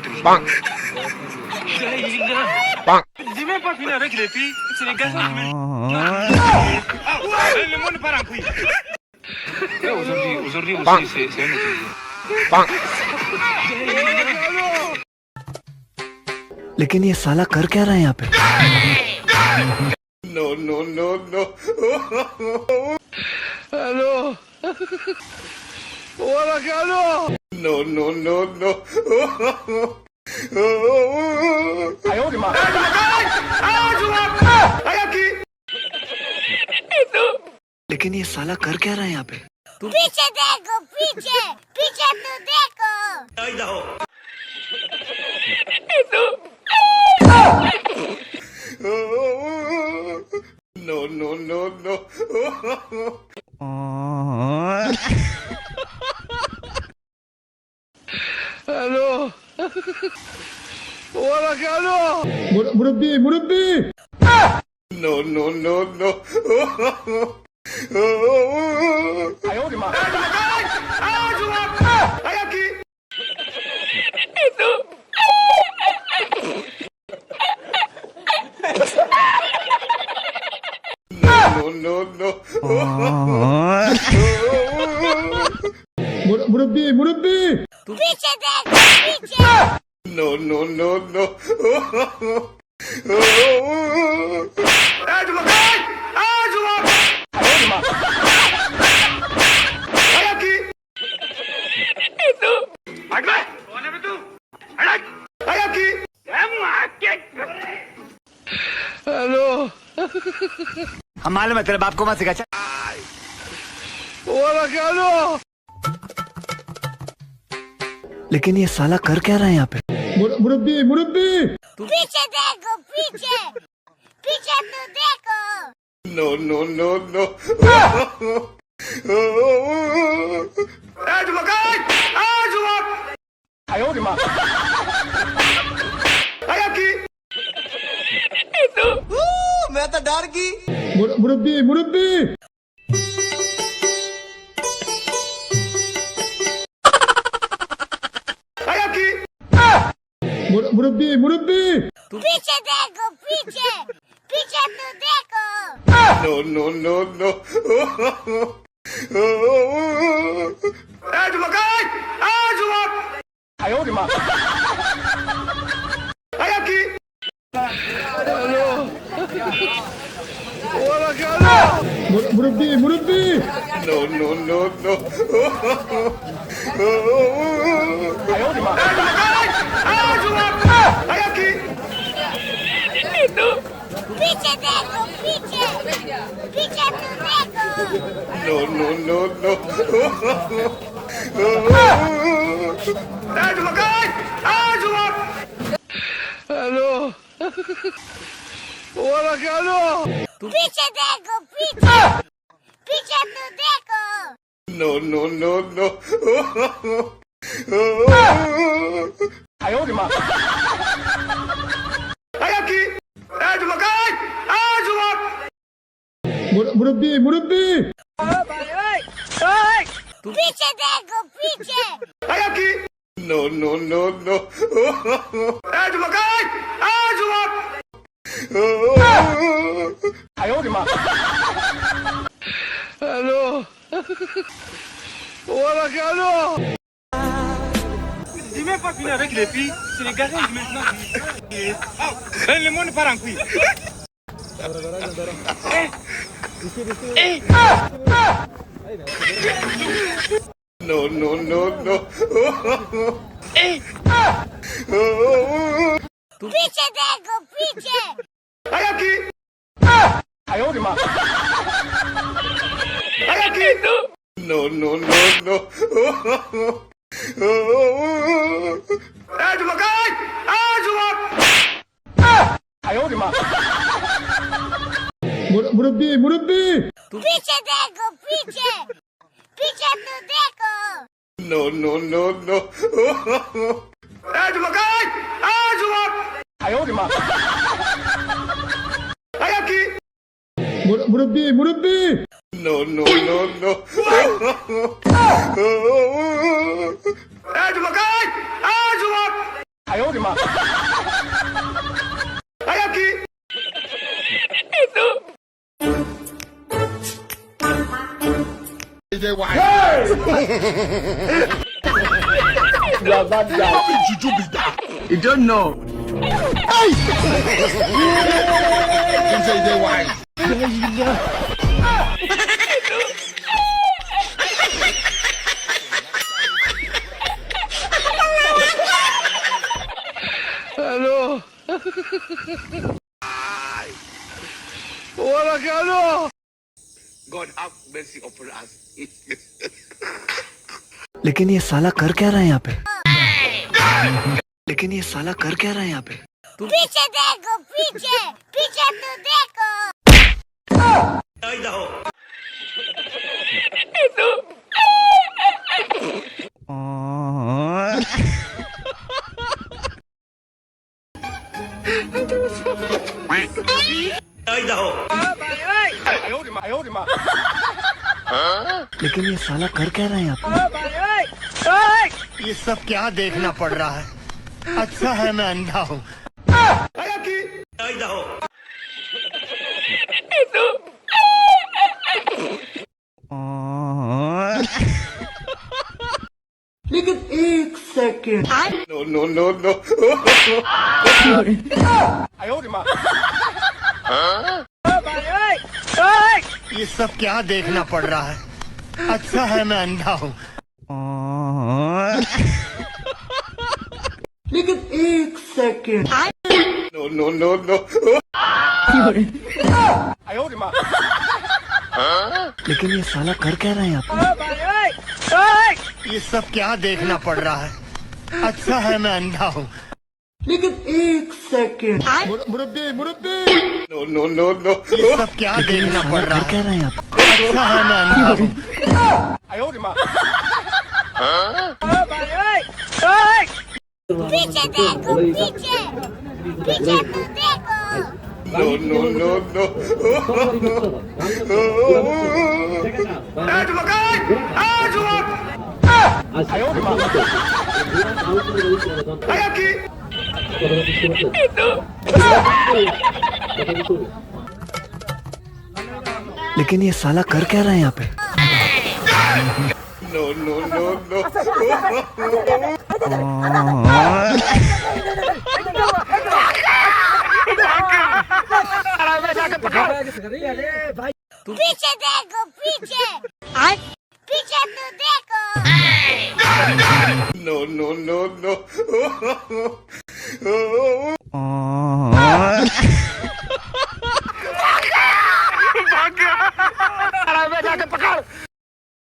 tudo. Bang. Bang. Dis-moi pas finir avec les filles, c'est les garçons qui me... Ah, le monde part en couille. Aujourd'hui Bang. aussi, c'est un autre jour. Bang. लेकिन ये साला कर क्या रहा है यहाँ पे? No, no, no, no. Hello. Hola, Carlos. No, no, no, no. लेकिन ये साला कर क्या रहा है यहाँ पे? पीछे देखो, पीछे पीछे तो देखो। No, no, no, no. Hello. Hola, Carlos. मुरब्बी No, no, no, no. No, no, no. मुरब्बी पीछे देखो, पीछे। No, no, no, no. Hello. हम मालूम है तेरे बाप को मत सिखा। Hola, Carlos. लेकिन ये साला कर क्या रहा है यहाँ पे? मुरब्बी पीछे देखो, पीछे पीछे तो देखो। No, no, no, no. मैं तो डर गई। मुरब्बी मुरब्बी पीछे देखो, पीछे पीछे तो देखो। No, no, no, no. Hello. Hola, Carlos. मुरब्बी No, no, no, no. पीछे देखो, पीछे पीछे तो देखो। No, no, no, no. Hello. Hola, Carlos. पीछे देखो, पीछे पीछे तो देखो। No, no, no, no. मुरब्बी पीछे देखो, पीछे No, no, no, no. Hello. Hola, Carlos. Dis-moi pas finir avec les filles, c'est les garçons qui maintenant qui... Ah, le monde part en couille. No, no, no, no. पीछे देखो, पीछे No, no, no, no. मुरब्बी पीछे देखो, पीछे पीछे तो देखो। No, no, no, no. मुरब्बी No, no, no, no. DJ White. You don't know. DJ White. Hello. Hola, Carlos. God have mercy upon us. लेकिन ये साला कर क्या रहा है यहाँ पे? लेकिन ये साला कर क्या रहा है यहाँ पे? पीछे देखो पीछे पीछे तो देखो लेकिन ये साला कर क्या रहा है यहाँ पे? ये सब क्या देखना पड़ रहा है? अच्छा है मैं अंधा हूँ। लेकिन एक सेकेंड। No, no, no. ये सब क्या देखना पड़ रहा है? अच्छा है मैं अंधा हूँ। लेकिन एक second. No, no, no, no. लेकिन ये साला कर क्या रहा है यहाँ पे? ये सब क्या देखना पड़ रहा है? अच्छा है मैं अंधा हूँ। लेकिन एक second. मुरब्बी. No, no, no, no. ये सब क्या देखना पड़ रहा कर क्या है? रहा है यहाँ पे? अच्छा है मैं अंधा हूँ। पीछे देखो पीछे पीछे तो देखो No, no, no, no. लेकिन ये साला कर क्या रहा है यहाँ पे? No, no, no, no. पीछे देखो पीछे पीछे तो देखो No, no, no, no.